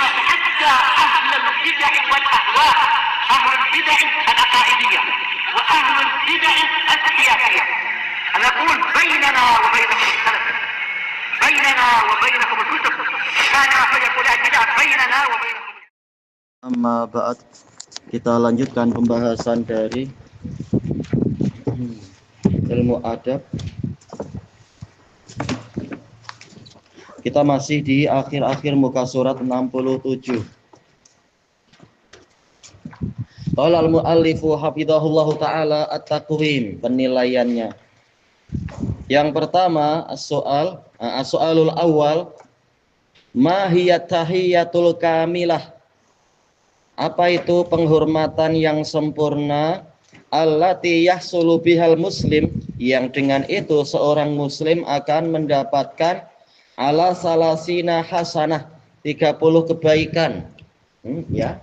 حتى أهل البدع والأهواء، أهل البدع العقائدية وأهل البدع السياسية. أنا أقول بيننا وبينكم السلف، بيننا وبينكم الكتب، كان فيقول البدع بيننا وبينكم. Amma ba'd, kita lanjutkan pembahasan dari ilmu adab. Kita masih di akhir-akhir muka surat 67. Qala al-muallifu hafidhahullahu ta'ala at-taqwim, penilaiannya. Yang pertama, as-soalul awal, ma hiya tahiyatul kamilah. Apa itu penghormatan yang sempurna? Allati yahsulu bihal muslim, yang dengan itu seorang muslim akan mendapatkan ala salasina hasanah, 30 kebaikan. Ya.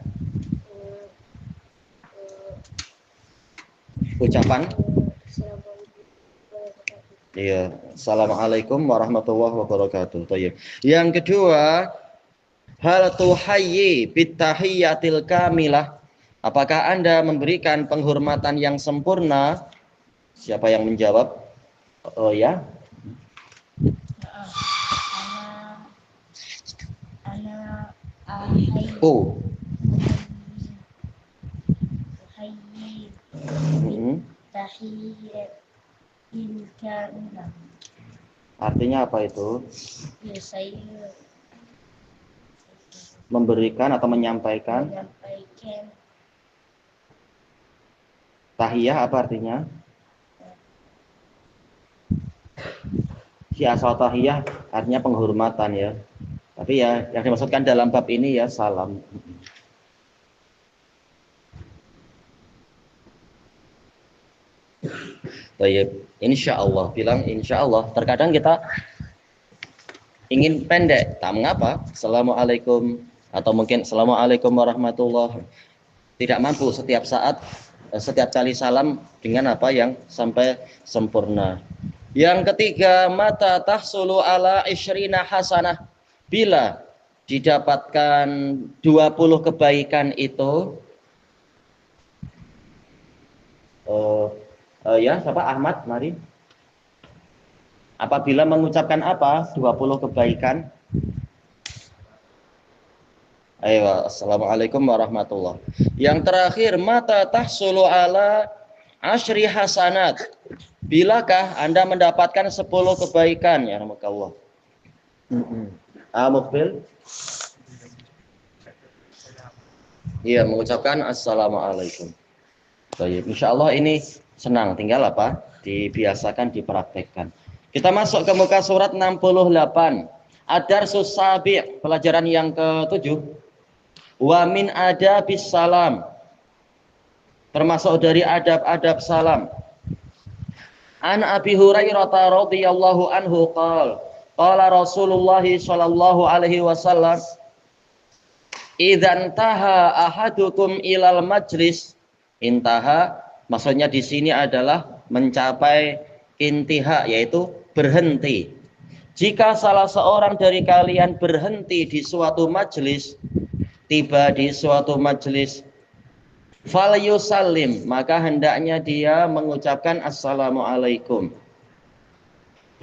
Ucapan. Iya, assalamualaikum warahmatullahi wabarakatuh. Tayyib. Yang kedua, hal tuhayyi bitahiyatil kamilah. Apakah Anda memberikan penghormatan yang sempurna? Siapa yang menjawab? Oh ya. Oh. Artinya apa itu? Ya, saya memberikan atau menyampaikan. Tahiyah apa artinya? Si asal tahiyah artinya penghormatan ya. Tapi ya yang dimaksudkan dalam bab ini ya salam. Baik, insyaallah, bilang insyaallah. Terkadang kita ingin pendek, tak mengapa. Assalamualaikum atau mungkin assalamualaikum warahmatullahi. Tidak mampu setiap saat, setiap kali salam dengan apa yang sampai sempurna. Yang ketiga, mata tahsulu ala isyrina hasanah, bila didapatkan 20 kebaikan itu ya, siapa? Ahmad, mari. Apabila mengucapkan apa? 20 kebaikan. Ayo, assalamualaikum warahmatullahi. Yang terakhir, mata tahsulu ala asyri hasanat. Bilakah Anda mendapatkan 10 kebaikan? Ya rahmatullah. Mukbil. Iya, mengucapkan assalamualaikum. Baik, insyaallah ini senang, tinggal apa? Dibiasakan, dipraktekkan. Kita masuk ke muka surat 68. Ad-darsus sabi', pelajaran yang ke-7. Wa min adabis salam, termasuk dari adab-adab salam. An Abi Hurairah radhiyallahu anhu qala Rasulullah sallallahu alaihi wasallam, idzan taha ahadukum ilal majlis, intaha maksudnya di sini adalah mencapai intiha, yaitu berhenti. Jika salah seorang dari kalian berhenti di suatu majelis, tiba di suatu majelis, falyusallim, maka hendaknya dia mengucapkan assalamualaikum.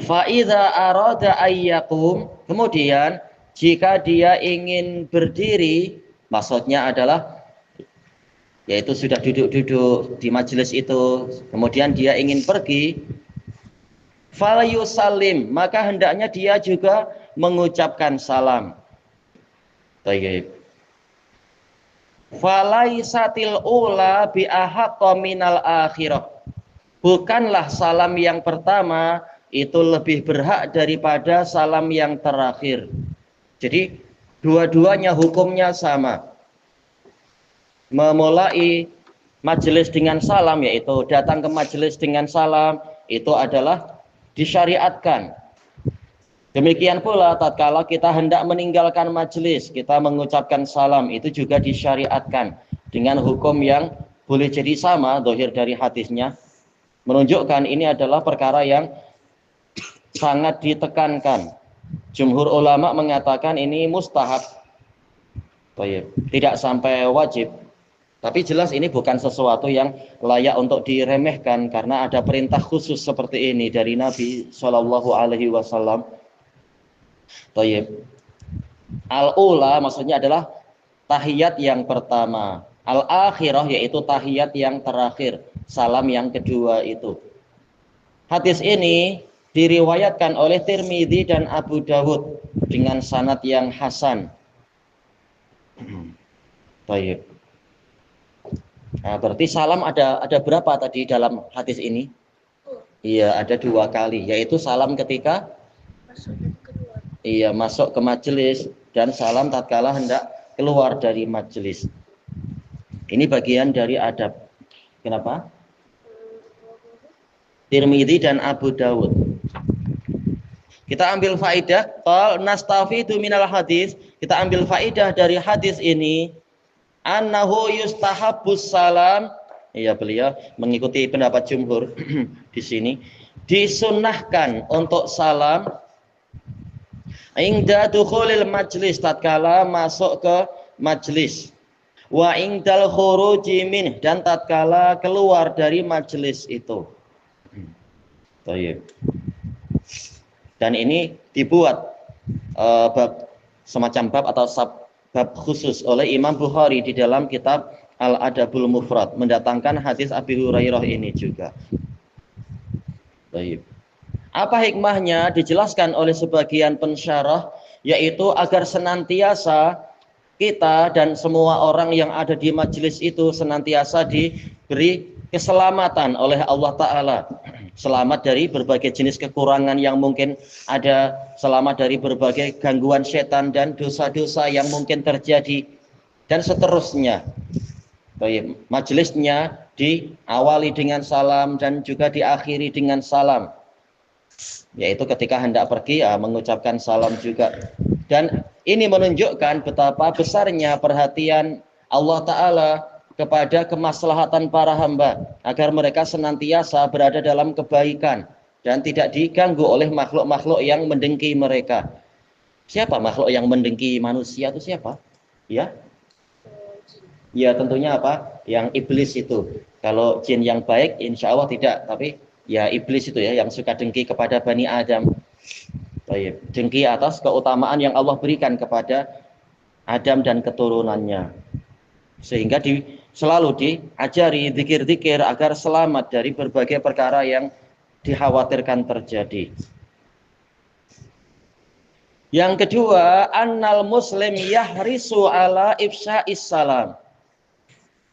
Fa idza arada ayyakum, kemudian jika dia ingin berdiri, maksudnya adalah yaitu sudah duduk-duduk di majelis itu, kemudian dia ingin pergi, falyusallim, maka hendaknya dia juga mengucapkan salam. Baik. Falaisatil ula bi ahaqqa minal akhirah. Bukanlah salam yang pertama itu lebih berhak daripada salam yang terakhir. Jadi dua-duanya hukumnya sama. Memulai majelis dengan salam, yaitu datang ke majelis dengan salam, itu adalah disyariatkan. Demikian pula tatkala kita hendak meninggalkan majelis, kita mengucapkan salam, itu juga disyariatkan dengan hukum yang boleh jadi sama. Zahir dari hadisnya menunjukkan ini adalah perkara yang sangat ditekankan. Jumhur ulama mengatakan ini mustahab. Baik. Tidak sampai wajib. Tapi jelas ini bukan sesuatu yang layak untuk diremehkan karena ada perintah khusus seperti ini dari Nabi Shallallahu Alaihi Wasallam. Baik. Al-ula maksudnya adalah tahiyat yang pertama. Al-akhirah yaitu tahiyat yang terakhir. Salam yang kedua itu. Hadis ini diriwayatkan oleh Tirmidzi dan Abu Dawud dengan sanad yang hasan. Baik. Nah, berarti salam ada berapa tadi dalam hadis ini? Iya, ada 2 kali, yaitu salam ketika masuk ke majelis dan salam tatkala hendak keluar dari majelis. Ini bagian dari adab. Kenapa? Tirmidzi dan Abu Dawud. Kita ambil faidah, qal nastafidu minal hadis. Kita ambil faidah dari hadis ini, annahu yustahabbus salam. Iya, beliau mengikuti pendapat jumhur di sini. Disunnahkan untuk salam ingda dukhulil majlis, tatkala masuk ke majlis. Wa ingdal khuruji min, dan tatkala keluar dari majlis itu. Baik. Dan ini dibuat semacam bab atau bab khusus oleh Imam Bukhari di dalam kitab Al-Adabul Mufrad, mendatangkan hadis Abi Hurairah ini juga. Baik. Apa hikmahnya? Dijelaskan oleh sebagian pensyarah, yaitu agar senantiasa kita dan semua orang yang ada di majelis itu senantiasa diberi keselamatan oleh Allah Ta'ala. Selamat dari berbagai jenis kekurangan yang mungkin ada, selamat dari berbagai gangguan setan dan dosa-dosa yang mungkin terjadi, dan seterusnya. Baik, majelisnya diawali dengan salam dan juga diakhiri dengan salam, yaitu ketika hendak pergi mengucapkan salam juga. Dan ini menunjukkan betapa besarnya perhatian Allah Ta'ala kepada kemaslahatan para hamba, agar mereka senantiasa berada dalam kebaikan dan tidak diganggu oleh makhluk-makhluk yang mendengki mereka. Siapa makhluk yang mendengki manusia itu siapa? Ya? Ya, tentunya apa? Yang iblis itu. Kalau jin yang baik insya Allah tidak, tapi ya iblis itu ya yang suka dengki kepada Bani Adam. Baik, dengki atas keutamaan yang Allah berikan kepada Adam dan keturunannya. Sehingga selalu diajari zikir-zikir agar selamat dari berbagai perkara yang dikhawatirkan terjadi. Yang kedua, annal muslim yahrisu ala ifsya'is salam.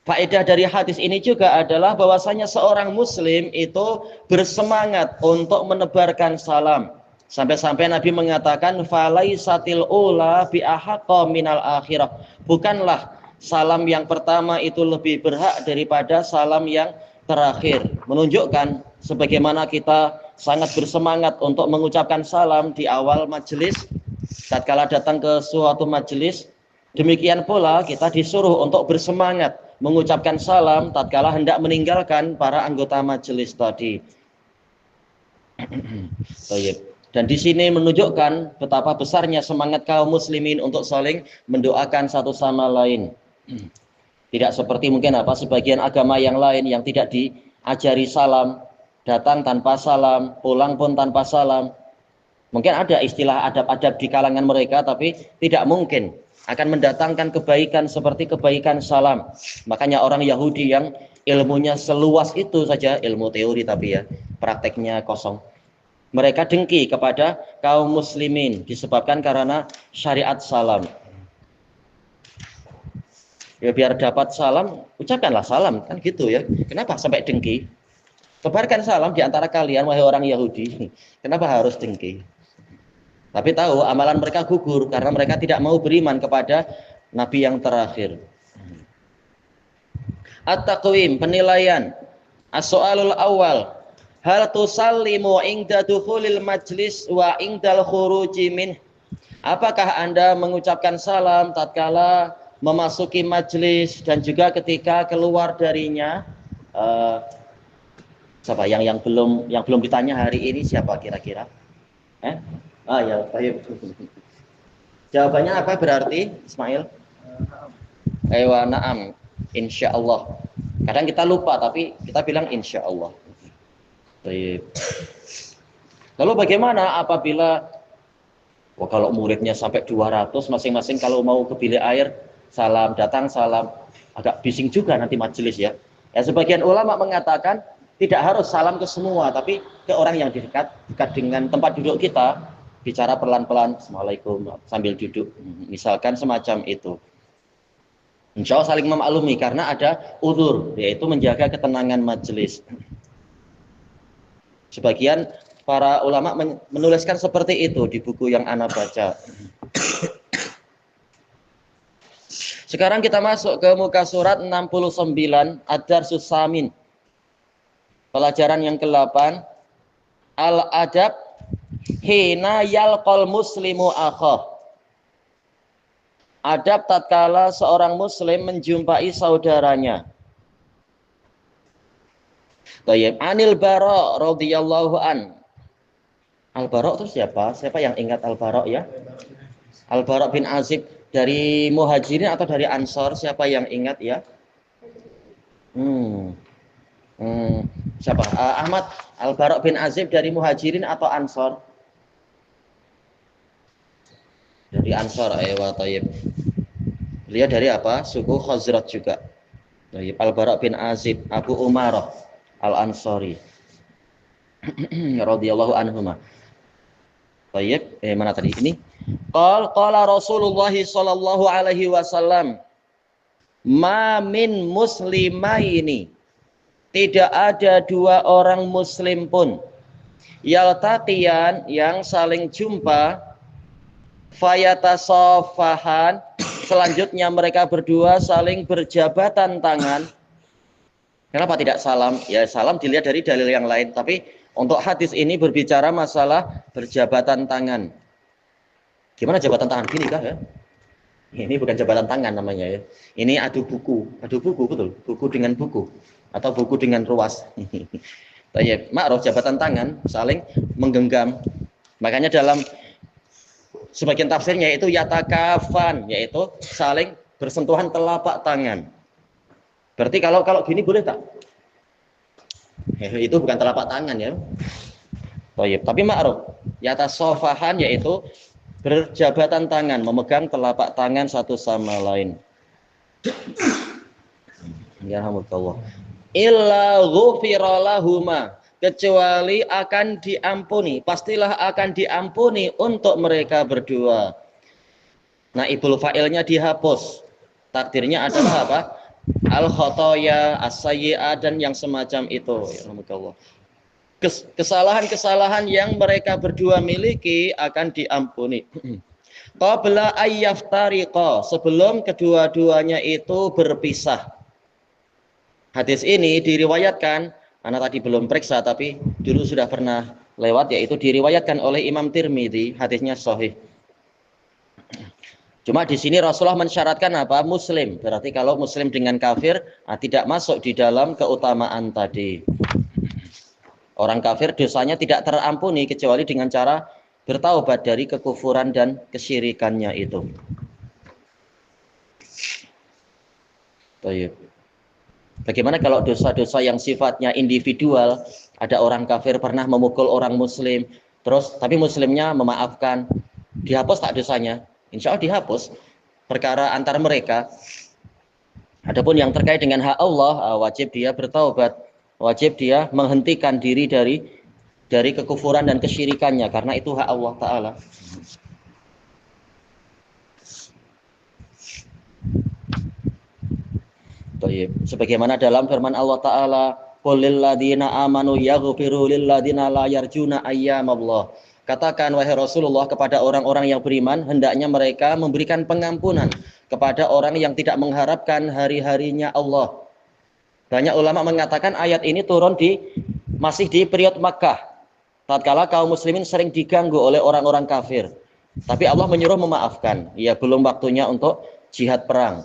Faedah dari hadis ini juga adalah bahwasanya seorang muslim itu bersemangat untuk menebarkan salam. Sampai-sampai Nabi mengatakan falaisatil ula bi ahaqqa minal akhirah. Bukanlah salam yang pertama itu lebih berhak daripada salam yang terakhir. Menunjukkan sebagaimana kita sangat bersemangat untuk mengucapkan salam di awal majelis, tatkala datang ke suatu majelis, demikian pula kita disuruh untuk bersemangat mengucapkan salam tatkala hendak meninggalkan para anggota majelis tadi. Dan di sini menunjukkan betapa besarnya semangat kaum muslimin untuk saling mendoakan satu sama lain. Tidak seperti mungkin sebagian agama yang lain yang tidak diajari salam, datang tanpa salam, pulang pun tanpa salam. Mungkin ada istilah adab-adab di kalangan mereka, tapi tidak mungkin akan mendatangkan kebaikan seperti kebaikan salam. Makanya orang Yahudi yang ilmunya seluas itu saja, ilmu teori tapi ya prakteknya kosong, mereka dengki kepada kaum muslimin disebabkan karena syariat salam. Ya biar dapat salam, ucapkanlah salam, kan gitu ya. Kenapa sampai dengki? Tebarkan salam di antara kalian, wahai orang Yahudi. Kenapa harus dengki? Tapi tahu amalan mereka gugur karena mereka tidak mau beriman kepada Nabi yang terakhir. At-taqwim, penilaian. As-soalul awal, hal tusallimu ingda dukhulil majlis wa ingdal khuruji min. Apakah Anda mengucapkan salam tatkala memasuki majelis dan juga ketika keluar darinya? Siapa yang belum ditanya hari ini, siapa kira-kira? Ya, baik. Jawabannya apa berarti, Ismail? Ewa na'am, insya Allah. Kadang kita lupa tapi kita bilang insya Allah. Baik. Lalu bagaimana apabila kalau muridnya sampai 200 masing-masing kalau mau ke bilik air salam datang salam, agak bising juga nanti majelis ya. Ya sebagian ulama mengatakan tidak harus salam ke semua, tapi ke orang yang dekat dengan tempat duduk kita, bicara pelan-pelan, Assalamualaikum, sambil duduk, misalkan semacam itu. Insya Allah saling memaklumi karena ada udzur, yaitu menjaga ketenangan majelis. Sebagian para ulama menuliskan seperti itu di buku yang ana baca. Sekarang kita masuk ke muka surat 69 Ad-Darsus Samin. Pelajaran yang ke-8, Al-Adab hina yalqal muslimu akhah. Adab tatkala seorang muslim menjumpai saudaranya. Tayyib, Anil Bara radhiyallahu an. Al-Bara itu siapa? Siapa yang ingat Al-Bara ya? Al-Bara bin Azib dari Muhajirin atau dari Ansor? Siapa yang ingat ya? Siapa? Ahmad, Al-Bara bin Azib dari Muhajirin atau Ansor? Dari Ansor, wa tayyib. Beliau dari apa? Suku Khazraj juga. Tayyib, Al-Bara bin Azib, Abu Umarah Al-Ansari radhiyallahu anhuma. Tayyib, mana tadi ini? Qala Rasulullah sallallahu alaihi wasallam, ma min muslimaini, tidak ada dua orang muslim pun yaltaqiyan yang saling jumpa, fayatasafahan, selanjutnya mereka berdua saling berjabatan tangan. Kenapa tidak salam? Ya salam dilihat dari dalil yang lain, tapi untuk hadis ini berbicara masalah berjabatan tangan. Gimana jabatan tangan? Gini kah ya? Ini bukan jabatan tangan namanya ya. Ini adu buku betul. Buku dengan buku atau buku dengan ruas. Tayyib, ma'ruf jabatan tangan saling menggenggam. Makanya dalam sebagian tafsirnya itu yatakafan, yaitu saling bersentuhan telapak tangan. Berarti kalau gini boleh tak? Itu bukan telapak tangan ya. Tayyib, tapi ma'ruf yatasafahan, yaitu berjabatan tangan, memegang telapak tangan satu sama lain. Ya alhamdulillah. Illa ghufira lahuma, kecuali akan diampuni, pastilah akan diampuni untuk mereka berdua. Nah, ibul fa'ilnya dihapus. Takdirnya adalah apa? Al-khotoya, as-sayyi'ah, dan yang semacam itu. Ya alhamdulillah. Kesalahan-kesalahan yang mereka berdua miliki akan diampuni. Qabla ayyaftariqa, sebelum kedua-duanya itu berpisah. Hadis ini diriwayatkan, anak tadi belum periksa tapi dulu sudah pernah lewat, yaitu diriwayatkan oleh Imam Tirmidzi, hadisnya sahih. Cuma di sini Rasulullah mensyaratkan apa? Muslim. Berarti kalau muslim dengan kafir tidak masuk di dalam keutamaan tadi. Orang kafir dosanya tidak terampuni kecuali dengan cara bertaubat dari kekufuran dan kesyirikannya itu. Baik. Bagaimana kalau dosa-dosa yang sifatnya individual, ada orang kafir pernah memukul orang muslim, terus tapi muslimnya memaafkan, dihapus tak dosanya? Insya Allah dihapus, perkara antar mereka. Adapun yang terkait dengan hak Allah, wajib dia bertaubat, wajib dia menghentikan diri dari kekufuran dan kesyirikannya, karena itu hak Allah Ta'ala. Sebagaimana dalam firman Allah Ta'ala, qul lil ladzina amanu yaghfiru lil ladzina la yarjuna ayyamallah. Katakan wahai Rasulullah kepada orang-orang yang beriman, hendaknya mereka memberikan pengampunan kepada orang yang tidak mengharapkan hari-harinya Allah. Banyak ulama mengatakan ayat ini turun masih di periode Makkah, tatkala kaum muslimin sering diganggu oleh orang-orang kafir. Tapi Allah menyuruh memaafkan. Ya, belum waktunya untuk jihad perang.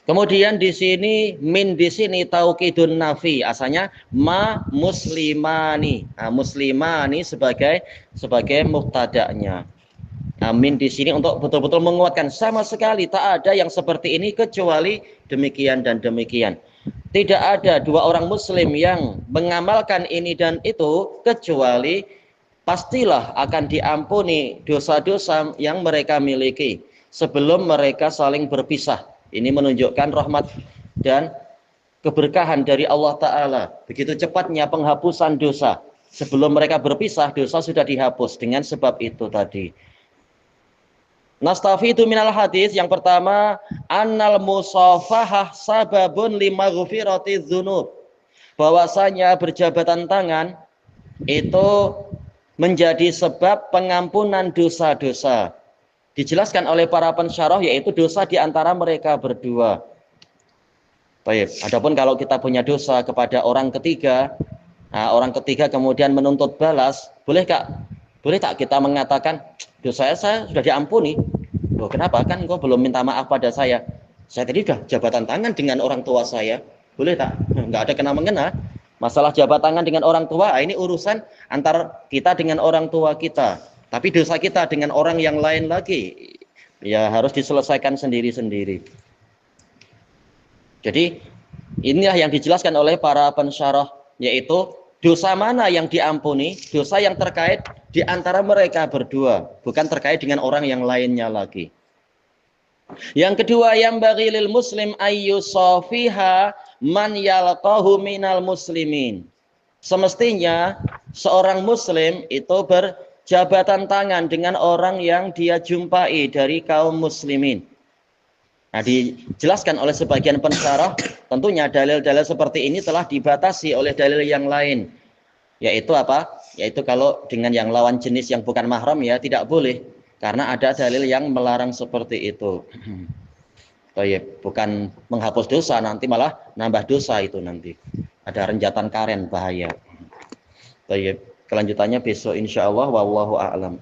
Kemudian di sini di sini taukidun nafi, asalnya ma muslimani. Nah, muslimani sebagai mubtada'nya. Amin di sini untuk betul-betul menguatkan, sama sekali tak ada yang seperti ini kecuali demikian dan demikian. Tidak ada dua orang muslim yang mengamalkan ini dan itu kecuali pastilah akan diampuni dosa-dosa yang mereka miliki sebelum mereka saling berpisah. Ini menunjukkan rahmat dan keberkahan dari Allah Ta'ala. Begitu cepatnya penghapusan dosa. Sebelum mereka berpisah, dosa sudah dihapus dengan sebab itu tadi. Nastafidu minal hadis, yang pertama, annal musafahah sababun limaghfirati dzunub. Bahwasanya berjabatan tangan itu menjadi sebab pengampunan dosa-dosa. Dijelaskan oleh para pensyarah yaitu dosa di antara mereka berdua. Baik, adapun kalau kita punya dosa kepada orang ketiga, nah, orang ketiga kemudian menuntut balas, boleh tak kita mengatakan dosa saya sudah diampuni? Loh, kenapa? Kan engkau belum minta maaf pada saya. Saya tadi sudah jabatan tangan dengan orang tua saya. Boleh tak? Enggak ada kena-mengena. Masalah jabat tangan dengan orang tua, ini urusan antara kita dengan orang tua kita. Tapi dosa kita dengan orang yang lain lagi, ya harus diselesaikan sendiri-sendiri. Jadi inilah yang dijelaskan oleh para pensyarah, yaitu dosa mana yang diampuni, dosa yang terkait di antara mereka berdua, bukan terkait dengan orang yang lainnya lagi. Yang kedua, yang bagi lil muslim ayyusafiha man yalqahu minal muslimin. Semestinya seorang muslim itu berjabatan tangan dengan orang yang dia jumpai dari kaum muslimin. Nah, dijelaskan oleh sebagian pensyarah, tentunya dalil-dalil seperti ini telah dibatasi oleh dalil yang lain. Yaitu apa? Yaitu kalau dengan yang lawan jenis yang bukan mahram ya tidak boleh. Karena ada dalil yang melarang seperti itu. Bukan menghapus dosa, nanti malah nambah dosa itu nanti. Ada renjatan karen, bahaya. Kelanjutannya besok insya Allah, wallahu a'lam.